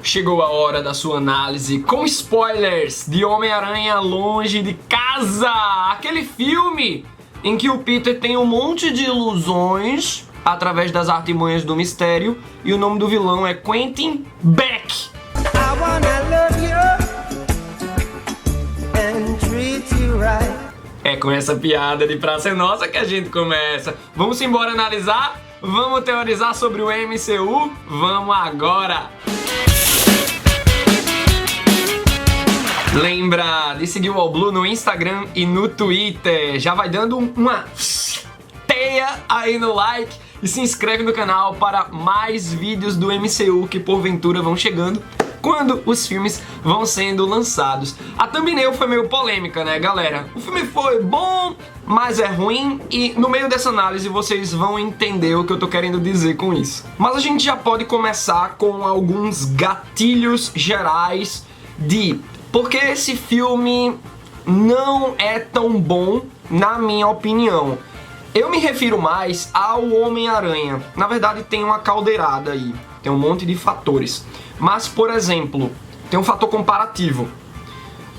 Chegou a hora da sua análise com spoilers de Homem-Aranha Longe de Casa, aquele filme em que o Peter tem um monte de ilusões através das artimanhas do mistério e o nome do vilão é Quentin Beck. É com essa piada de Praça é Nossa que a gente começa. Vamos embora analisar? Vamos teorizar sobre o MCU? Vamos agora! Lembra de seguir o All Blue no Instagram e no Twitter. Já vai dando uma teia aí no like e se inscreve no canal para mais vídeos do MCU que porventura vão chegando quando os filmes vão sendo lançados. A thumbnail foi meio polêmica, né, galera? O filme foi bom, mas é ruim, e no meio dessa análise vocês vão entender o que eu tô querendo dizer com isso. Mas a gente já pode começar com alguns gatilhos gerais de porque esse filme não é tão bom, na minha opinião. Eu me refiro mais ao Homem-Aranha. Na verdade tem uma caldeirada aí, tem um monte de fatores. Mas, por exemplo, tem um fator comparativo.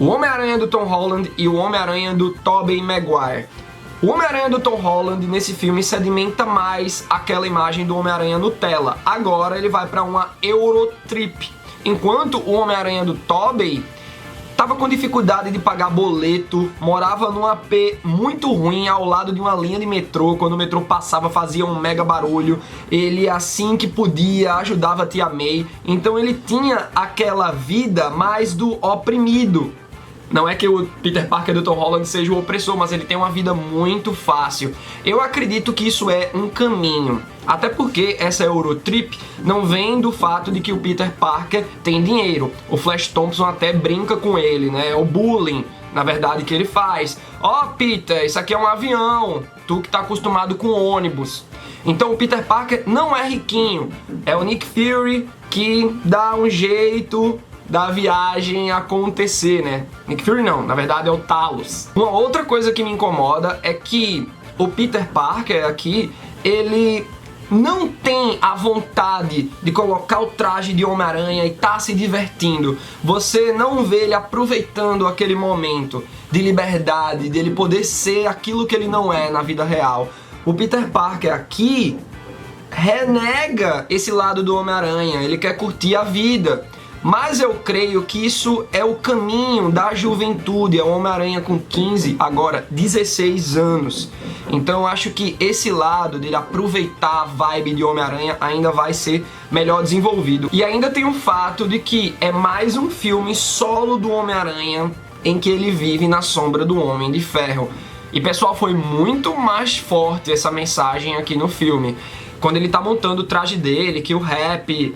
O Homem-Aranha do Tom Holland e o Homem-Aranha do Tobey Maguire. O Homem-Aranha do Tom Holland nesse filme sedimenta mais aquela imagem do Homem-Aranha Nutella. Agora ele vai para uma Eurotrip. Enquanto o Homem-Aranha do Tobey tava com dificuldade de pagar boleto, morava num AP muito ruim ao lado de uma linha de metrô. Quando o metrô passava fazia um mega barulho. Ele, assim que podia, ajudava a tia May. Então ele tinha aquela vida mais do oprimido. Não é que o Peter Parker do Tom Holland seja o opressor, mas ele tem uma vida muito fácil. Eu acredito que isso é um caminho. Até porque essa Eurotrip não vem do fato de que o Peter Parker tem dinheiro. O Flash Thompson até brinca com ele, né? É o bullying, na verdade, que ele faz. Ó, Peter, isso aqui é um avião. Tu que tá acostumado com ônibus. Então o Peter Parker não é riquinho. É o Nick Fury que dá um jeito da viagem acontecer, né? Nick Fury não, na verdade é o Talos. Uma outra coisa que me incomoda é que o Peter Parker aqui, ele não tem a vontade de colocar o traje de Homem-Aranha e tá se divertindo. Você não vê ele aproveitando aquele momento de liberdade, de ele poder ser aquilo que ele não é na vida real. O Peter Parker aqui renega esse lado do Homem-Aranha, ele quer curtir a vida. Mas eu creio que isso é o caminho da juventude, é o Homem-Aranha com 15, agora 16 anos. Então eu acho que esse lado dele aproveitar a vibe de Homem-Aranha ainda vai ser melhor desenvolvido. E ainda tem o fato de que é mais um filme solo do Homem-Aranha em que ele vive na sombra do Homem de Ferro. E pessoal, foi muito mais forte essa mensagem aqui no filme. Quando ele tá montando o traje dele, que o Rap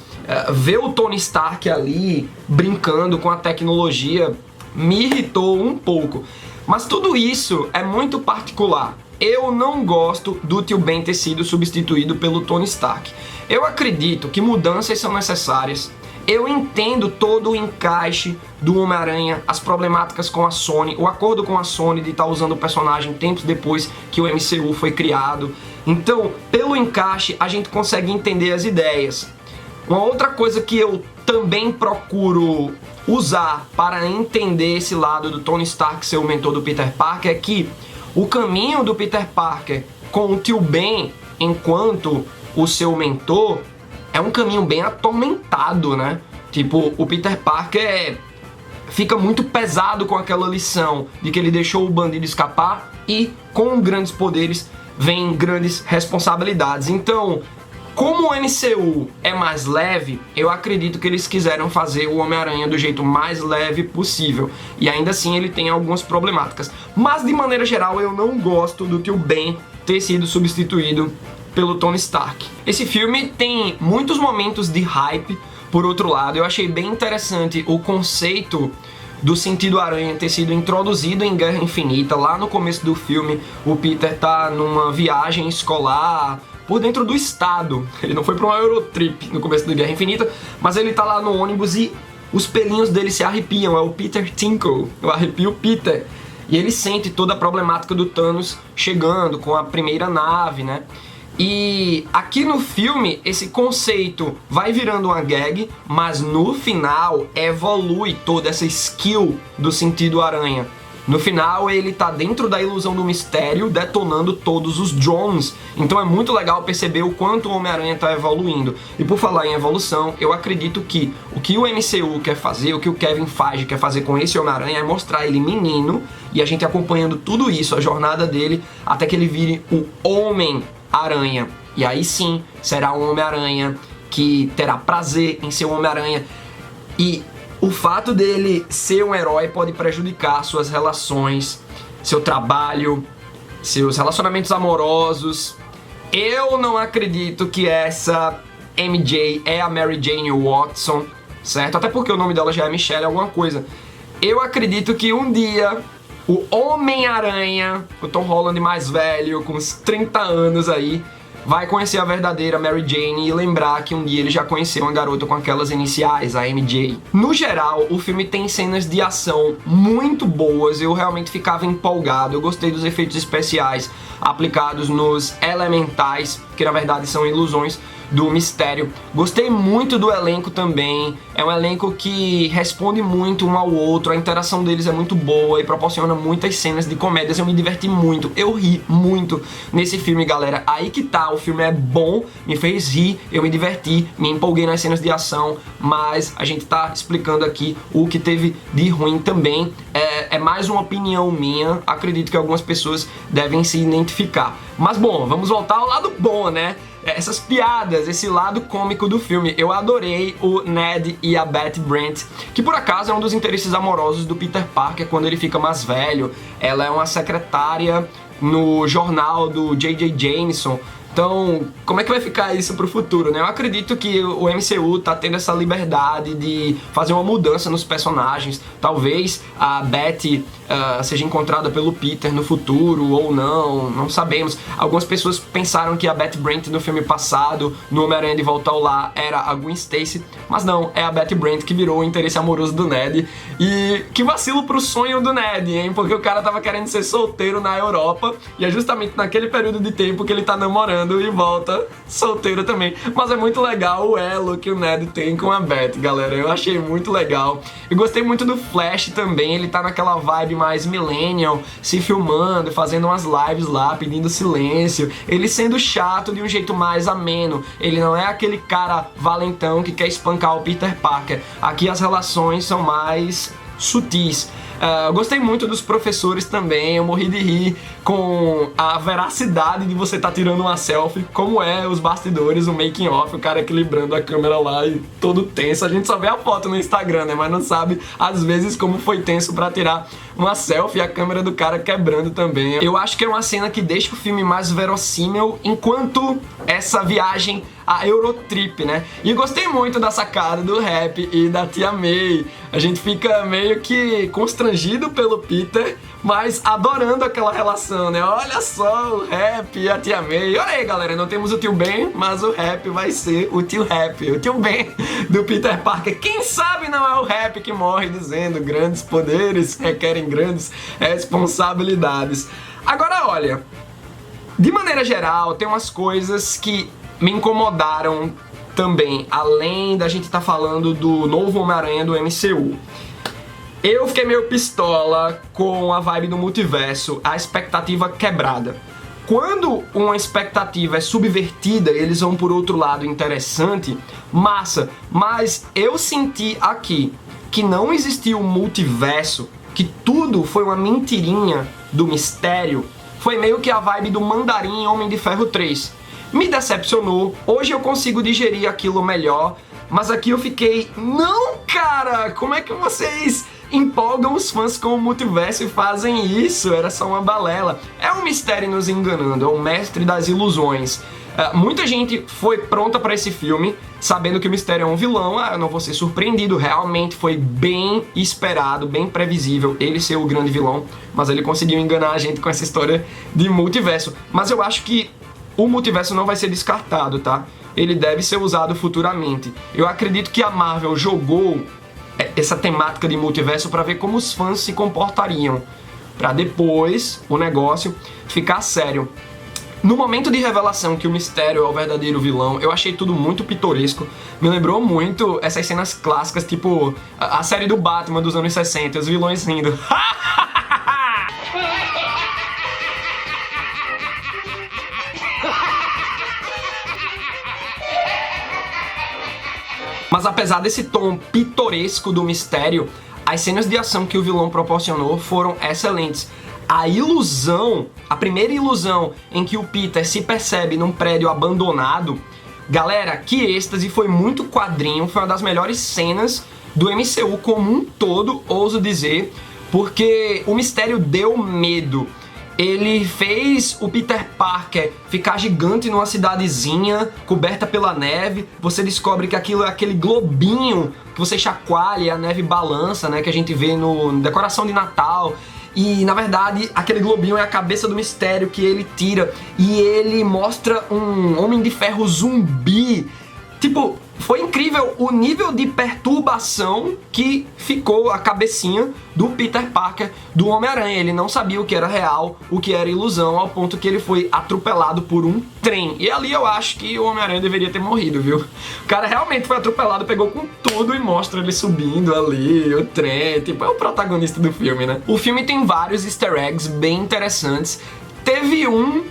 vê o Tony Stark ali brincando com a tecnologia, me irritou um pouco. Mas tudo isso é muito particular. Eu não gosto do Tio Ben ter sido substituído pelo Tony Stark. Eu acredito que mudanças são necessárias. Eu entendo todo o encaixe do Homem-Aranha, as problemáticas com a Sony, o acordo com a Sony de estar usando o personagem tempos depois que o MCU foi criado. Então, pelo encaixe, a gente consegue entender as ideias. Uma outra coisa que eu também procuro usar para entender esse lado do Tony Stark ser o mentor do Peter Parker é que o caminho do Peter Parker com o Tio Ben enquanto o seu mentor é um caminho bem atormentado, né? Tipo, o Peter Parker fica muito pesado com aquela lição de que ele deixou o bandido escapar e com grandes poderes vem grandes responsabilidades. Então, como o MCU é mais leve, eu acredito que eles quiseram fazer o Homem-Aranha do jeito mais leve possível. E ainda assim ele tem algumas problemáticas. Mas de maneira geral eu não gosto do Tio Ben ter sido substituído pelo Tony Stark. Esse filme tem muitos momentos de hype. Por outro lado, eu achei bem interessante o conceito do sentido aranha ter sido introduzido em Guerra Infinita. Lá no começo do filme, o Peter tá numa viagem escolar por dentro do estado. Ele não foi pra uma Eurotrip no começo do Guerra Infinita, mas ele tá lá no ônibus e os pelinhos dele se arrepiam. É o Peter Tinkle, eu arrepio Peter. E ele sente toda a problemática do Thanos chegando com a primeira nave, né? E aqui no filme, esse conceito vai virando uma gag, mas no final evolui toda essa skill do sentido aranha. No final, ele tá dentro da ilusão do mistério, detonando todos os drones. Então é muito legal perceber o quanto o Homem-Aranha tá evoluindo. E por falar em evolução, eu acredito que o MCU quer fazer, o que o Kevin Feige quer fazer com esse Homem-Aranha é mostrar ele menino, e a gente acompanhando tudo isso, a jornada dele, até que ele vire o Homem-Aranha. E aí sim, será um Homem-Aranha que terá prazer em ser um Homem-Aranha. E o fato dele ser um herói pode prejudicar suas relações, seu trabalho, seus relacionamentos amorosos. Eu não acredito que essa MJ é a Mary Jane Watson, certo? Até porque o nome dela já é Michelle alguma coisa. Eu acredito que um dia o Homem-Aranha, o Tom Holland mais velho, com uns 30 anos aí, vai conhecer a verdadeira Mary Jane e lembrar que um dia ele já conheceu uma garota com aquelas iniciais, a MJ. No geral, o filme tem cenas de ação muito boas, eu realmente ficava empolgado, eu gostei dos efeitos especiais aplicados nos elementais, que na verdade são ilusões do mistério. Gostei muito do elenco também, é um elenco que responde muito um ao outro, a interação deles é muito boa e proporciona muitas cenas de comédias, eu me diverti muito, eu ri muito nesse filme, galera. Aí que tá, o filme é bom, me fez rir, eu me diverti, me empolguei nas cenas de ação, mas a gente tá explicando aqui o que teve de ruim também. É mais uma opinião minha, acredito que algumas pessoas devem se identificar. Mas bom, vamos voltar ao lado bom, né? Essas piadas, esse lado cômico do filme. Eu adorei o Ned e a Betty Brant, que por acaso é um dos interesses amorosos do Peter Parker quando ele fica mais velho. Ela é uma secretária no jornal do J.J. Jameson. Então, como é que vai ficar isso pro futuro, né? Eu acredito que o MCU tá tendo essa liberdade de fazer uma mudança nos personagens. Talvez a Betty seja encontrada pelo Peter no futuro ou não sabemos. Algumas pessoas pensaram que a Betty Brant no filme passado, no Homem-Aranha de Volta ao Lar, era a Gwen Stacy, mas não, é a Betty Brant que virou o interesse amoroso do Ned. E que vacilo pro sonho do Ned, hein? Porque o cara tava querendo ser solteiro na Europa e é justamente naquele período de tempo que ele tá namorando e volta solteiro também. Mas é muito legal o elo que o Ned tem com a Betty, galera. Eu achei muito legal. Eu gostei muito do Flash também. Ele tá naquela vibe mais millennial, se filmando, fazendo umas lives lá, pedindo silêncio. Ele sendo chato de um jeito mais ameno. Ele não é aquele cara valentão que quer espancar o Peter Parker. Aqui as relações são mais sutis. Gostei muito dos professores também, eu morri de rir com a veracidade de você estar tirando uma selfie, como é os bastidores, o making off, o cara equilibrando a câmera lá e todo tenso. A gente só vê a foto no Instagram, né, mas não sabe às vezes como foi tenso pra tirar uma selfie e a câmera do cara quebrando também. Eu acho que é uma cena que deixa o filme mais verossímil enquanto essa viagem a Eurotrip, né? E gostei muito da sacada do Rap e da Tia May. A gente fica meio que constrangido pelo Peter, mas adorando aquela relação, né? Olha só o Rap e a Tia May. Olha aí, galera, não temos o Tio Ben, mas o Rap vai ser o Tio Rap, o Tio Ben do Peter Parker. Quem sabe não é o Rap que morre dizendo grandes poderes requerem grandes responsabilidades. Agora, olha, de maneira geral, tem umas coisas que me incomodaram também, além da gente estar falando do novo Homem-Aranha do MCU. Eu fiquei meio pistola com a vibe do multiverso, a expectativa quebrada. Quando uma expectativa é subvertida, eles vão por outro lado interessante, massa, mas eu senti aqui que não existiu um multiverso, que tudo foi uma mentirinha do mistério. Foi meio que a vibe do Mandarim em Homem de Ferro 3. Me decepcionou, hoje eu consigo digerir aquilo melhor, mas aqui eu fiquei, não, cara, como é que vocês empolgam os fãs com o multiverso e fazem isso? Era só uma balela. É um mistério nos enganando, é o mestre das ilusões. Muita gente foi pronta para esse filme, sabendo que o mistério é um vilão. Eu não vou ser surpreendido, realmente foi bem esperado, bem previsível ele ser o grande vilão, mas ele conseguiu enganar a gente com essa história de multiverso. Mas eu acho que o multiverso não vai ser descartado, tá? Ele deve ser usado futuramente. Eu acredito que a Marvel jogou essa temática de multiverso para ver como os fãs se comportariam, para depois o negócio ficar sério. No momento de revelação que o Mistério é o verdadeiro vilão, eu achei tudo muito pitoresco. Me lembrou muito essas cenas clássicas, tipo a série do Batman dos anos 60, os vilões rindo. Mas apesar desse tom pitoresco do Mistério, as cenas de ação que o vilão proporcionou foram excelentes. A ilusão, a primeira ilusão em que o Peter se percebe num prédio abandonado, galera, que êxtase, foi muito quadrinho, foi uma das melhores cenas do MCU como um todo, ouso dizer, porque o Mistério deu medo. Ele fez o Peter Parker ficar gigante numa cidadezinha coberta pela neve. Você descobre que aquilo é aquele globinho que você chacoalha e a neve balança, né? Que a gente vê no decoração de Natal. E, na verdade, aquele globinho é a cabeça do Mistério que ele tira. E ele mostra um Homem de Ferro zumbi. Tipo, foi incrível o nível de perturbação que ficou a cabecinha do Peter Parker do Homem-Aranha. Ele não sabia o que era real, o que era ilusão, ao ponto que ele foi atropelado por um trem. E ali eu acho que o Homem-Aranha deveria ter morrido, viu? O cara realmente foi atropelado, pegou com tudo e mostra ele subindo ali, o trem. Tipo, é o protagonista do filme, né? O filme tem vários easter eggs bem interessantes. Teve um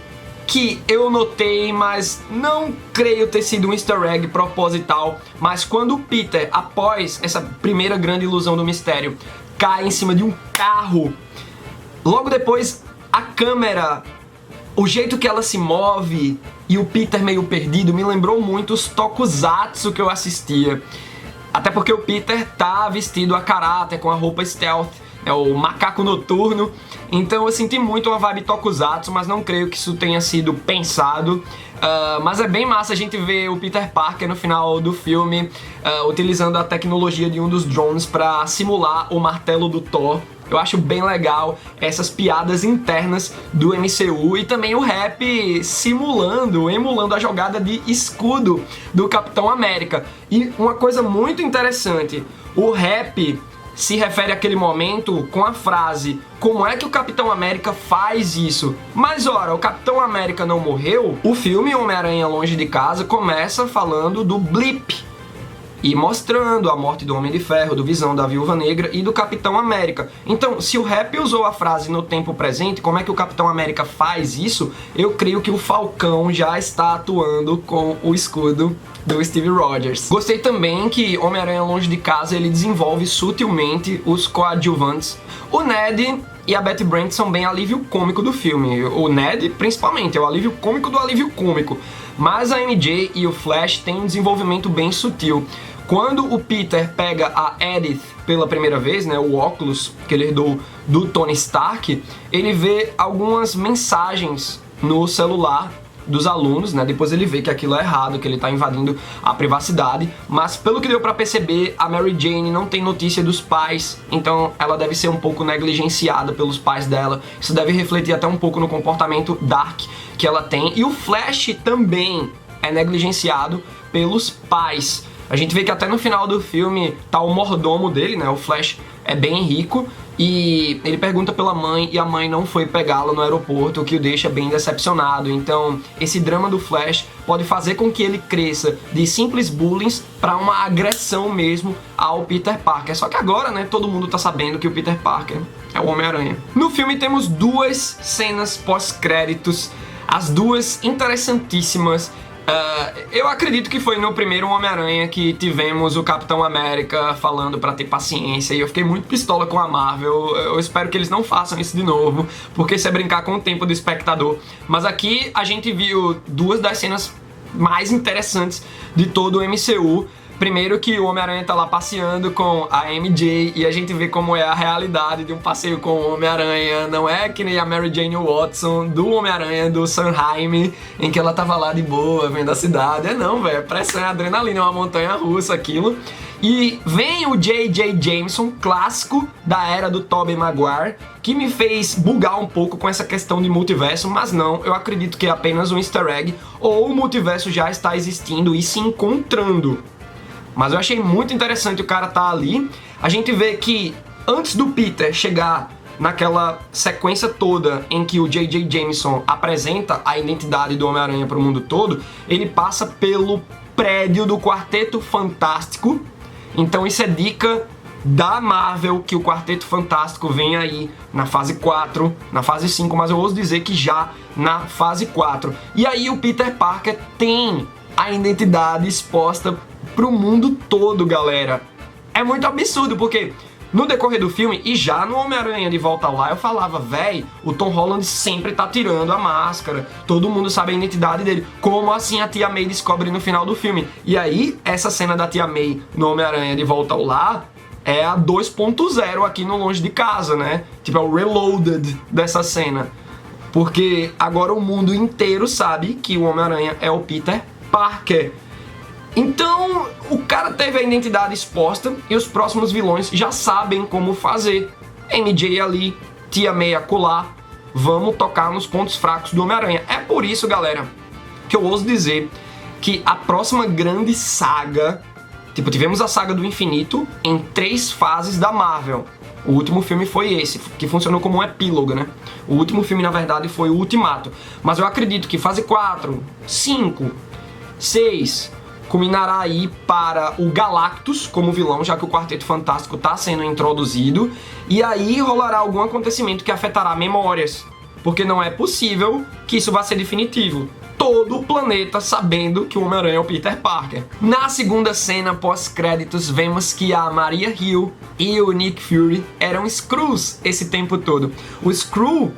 que eu notei, mas não creio ter sido um easter egg proposital, mas quando o Peter, após essa primeira grande ilusão do Mistério, cai em cima de um carro, logo depois a câmera, o jeito que ela se move e o Peter meio perdido me lembrou muito os tokusatsu que eu assistia. Até porque o Peter tá vestido a caráter, com a roupa stealth, é o macaco noturno. Então eu senti muito uma vibe tokusatsu, mas não creio que isso tenha sido pensado. Mas é bem massa a gente ver o Peter Parker no final do filme utilizando a tecnologia de um dos drones para simular o martelo do Thor. Eu acho bem legal essas piadas internas do MCU e também o Rap emulando a jogada de escudo do Capitão América. E uma coisa muito interessante, o Rap se refere àquele momento com a frase: como é que o Capitão América faz isso? Mas ora, o Capitão América não morreu? O filme Homem-Aranha Longe de Casa começa falando do blip e mostrando a morte do Homem de Ferro, do Visão, da Viúva Negra e do Capitão América. Então, se o Rap usou a frase no tempo presente, como é que o Capitão América faz isso? Eu creio que o Falcão já está atuando com o escudo do Steve Rogers. Gostei também que Homem-Aranha Longe de Casa ele desenvolve sutilmente os coadjuvantes. O Ned e a Betty Brant são bem alívio cômico do filme. O Ned, principalmente, é o alívio cômico do alívio cômico. Mas a MJ e o Flash têm um desenvolvimento bem sutil. Quando o Peter pega a Edith pela primeira vez, né, o óculos que ele herdou do Tony Stark, ele vê algumas mensagens no celular dos alunos, né? Depois ele vê que aquilo é errado, que ele tá invadindo a privacidade, mas pelo que deu pra perceber, a Mary Jane não tem notícia dos pais, então ela deve ser um pouco negligenciada pelos pais dela. Isso deve refletir até um pouco no comportamento dark que ela tem, e o Flash também é negligenciado pelos pais. A gente vê que até no final do filme tá o mordomo dele, né? O Flash é bem rico e ele pergunta pela mãe e a mãe não foi pegá-la no aeroporto, o que o deixa bem decepcionado. Então, esse drama do Flash pode fazer com que ele cresça de simples bullying para uma agressão mesmo ao Peter Parker. Só que agora, né, todo mundo tá sabendo que o Peter Parker é o Homem-Aranha. No filme temos duas cenas pós-créditos, as duas interessantíssimas. Eu acredito que foi no primeiro Homem-Aranha que tivemos o Capitão América falando pra ter paciência, e eu fiquei muito pistola com a Marvel. Eu espero que eles não façam isso de novo, porque isso é brincar com o tempo do espectador. Mas aqui a gente viu duas das cenas mais interessantes de todo o MCU. Primeiro que o Homem-Aranha tá lá passeando com a MJ e a gente vê como é a realidade de um passeio com o Homem-Aranha. Não é que nem a Mary Jane Watson do Homem-Aranha do Sanheim, em que ela tava lá de boa, vendo a cidade. Não, velho, pressão, adrenalina, é uma montanha russa aquilo. E vem o J.J. Jameson, clássico da era do Tobey Maguire, que me fez bugar um pouco com essa questão de multiverso, mas não, eu acredito que é apenas um easter egg, ou o multiverso já está existindo e se encontrando. Mas eu achei muito interessante o cara tá ali. A gente vê que antes do Peter chegar naquela sequência toda em que o J.J. Jameson apresenta a identidade do Homem-Aranha para o mundo todo, ele passa pelo prédio do Quarteto Fantástico. Então isso é dica da Marvel, que o Quarteto Fantástico vem aí na fase 4, na fase 5, mas eu ouso dizer que já na fase 4. E aí o Peter Parker tem a identidade exposta pro mundo todo, galera. É muito absurdo, porque no decorrer do filme, e já no Homem-Aranha de Volta ao Lar, eu falava, véi, o Tom Holland sempre tá tirando a máscara, todo mundo sabe a identidade dele. Como assim a Tia May descobre no final do filme? E aí, essa cena da Tia May no Homem-Aranha de Volta ao Lar é a 2.0 aqui no Longe de Casa, né? Tipo, é o reloaded dessa cena. Porque agora o mundo inteiro sabe que o Homem-Aranha é o Peter Parker. Então, o cara teve a identidade exposta e os próximos vilões já sabem como fazer. MJ ali, Tia May acolá, vamos tocar nos pontos fracos do Homem-Aranha. É por isso, galera, que eu ouso dizer que a próxima grande saga... Tipo, tivemos a saga do infinito em 3 fases da Marvel. O último filme foi esse, que funcionou como um epílogo, né? O último filme, na verdade, foi o Ultimato. Mas eu acredito que fase 4, 5, 6... culminará aí para o Galactus como vilão, já que o Quarteto Fantástico está sendo introduzido. E aí rolará algum acontecimento que afetará memórias. Porque não é possível que isso vá ser definitivo. Todo o planeta sabendo que o Homem-Aranha é o Peter Parker. Na segunda cena pós-créditos, vemos que a Maria Hill e o Nick Fury eram Skrulls esse tempo todo. O Skrull,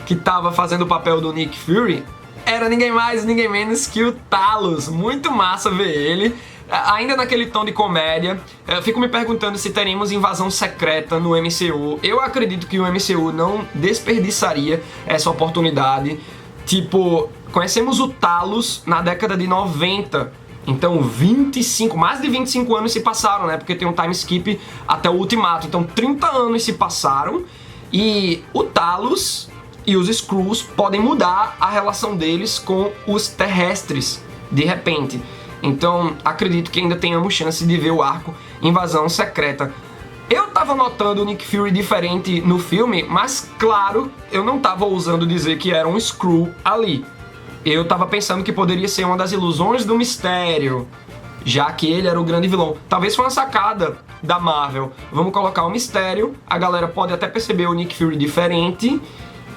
que estava fazendo o papel do Nick Fury, era ninguém mais, ninguém menos que o Talos. Muito massa ver ele, ainda naquele tom de comédia. Eu fico me perguntando se teremos invasão secreta no MCU. Eu acredito que o MCU não desperdiçaria essa oportunidade. Tipo, conhecemos o Talos na década de 90. Então, mais de 25 anos se passaram, né? Porque tem um time skip até o Ultimato. Então, 30 anos se passaram e o Talos e os Skrulls podem mudar a relação deles com os terrestres, de repente. Então, acredito que ainda tenhamos chance de ver o arco Invasão Secreta. Eu tava notando o Nick Fury diferente no filme, mas, claro, eu não tava ousando dizer que era um Skrull ali. Eu tava pensando que poderia ser uma das ilusões do mistério, já que ele era o grande vilão. Talvez foi uma sacada da Marvel. Vamos colocar o mistério, a galera pode até perceber o Nick Fury diferente,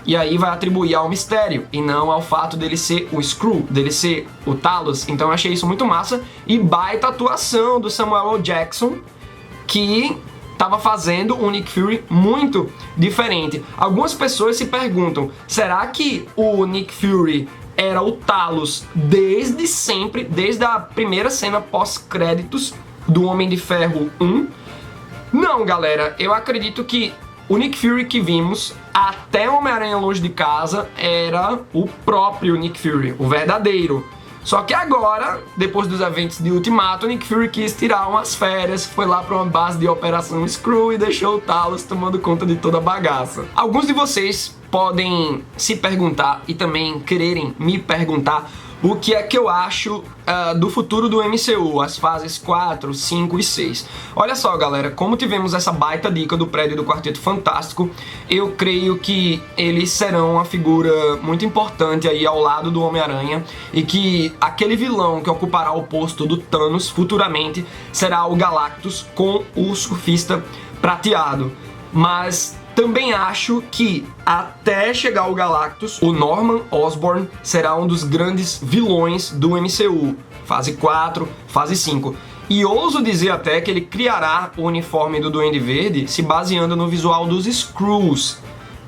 e aí vai atribuir ao mistério, e não ao fato dele ser o Skrull, dele ser o Talos. Então eu achei isso muito massa. E baita atuação do Samuel L. Jackson, que tava fazendo um Nick Fury muito diferente. Algumas pessoas se perguntam, será que o Nick Fury era o Talos desde sempre, desde a primeira cena pós-créditos do Homem de Ferro 1? Não, galera, eu acredito que o Nick Fury que vimos até Homem-Aranha Longe de Casa era o próprio Nick Fury, o verdadeiro. Só que agora, depois dos eventos de Ultimato, o Nick Fury quis tirar umas férias, foi lá para uma base de Operação Skrull e deixou o Talos tomando conta de toda a bagaça. Alguns de vocês podem se perguntar e também quererem me perguntar o que é que eu acho do futuro do MCU, as fases 4, 5 e 6. Olha só, galera, como tivemos essa baita dica do prédio do Quarteto Fantástico, eu creio que eles serão uma figura muito importante aí ao lado do Homem-Aranha, e que aquele vilão que ocupará o posto do Thanos futuramente será o Galactus com o Surfista Prateado. Mas também acho que até chegar o Galactus, o Norman Osborn será um dos grandes vilões do MCU. Fase 4, fase 5. E ouso dizer até que ele criará o uniforme do Duende Verde se baseando no visual dos Skrulls.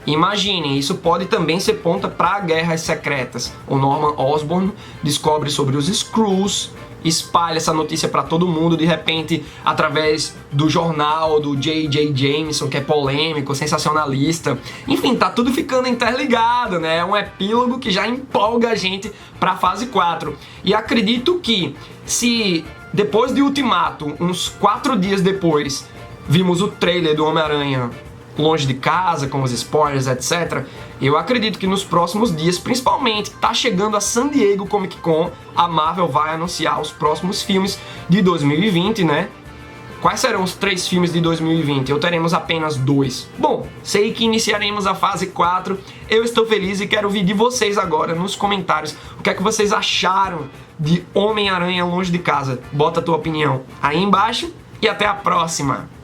Imaginem, isso pode também ser ponta para Guerras Secretas. O Norman Osborn descobre sobre os Skrulls, espalha essa notícia para todo mundo, de repente, através do jornal do J.J. Jameson, que é polêmico, sensacionalista. Enfim, tá tudo ficando interligado, né? É um epílogo que já empolga a gente pra fase 4. E acredito que se depois de Ultimato, uns 4 dias depois, vimos o trailer do Homem-Aranha Longe de Casa, com os spoilers, etc. Eu acredito que nos próximos dias, principalmente, tá chegando a San Diego Comic Con, a Marvel vai anunciar os próximos filmes de 2020, né? Quais serão os 3 filmes de 2020? Ou teremos apenas 2? Bom, sei que iniciaremos a fase 4. Eu estou feliz e quero ouvir de vocês agora nos comentários o que é que vocês acharam de Homem-Aranha Longe de Casa. Bota a tua opinião aí embaixo e até a próxima!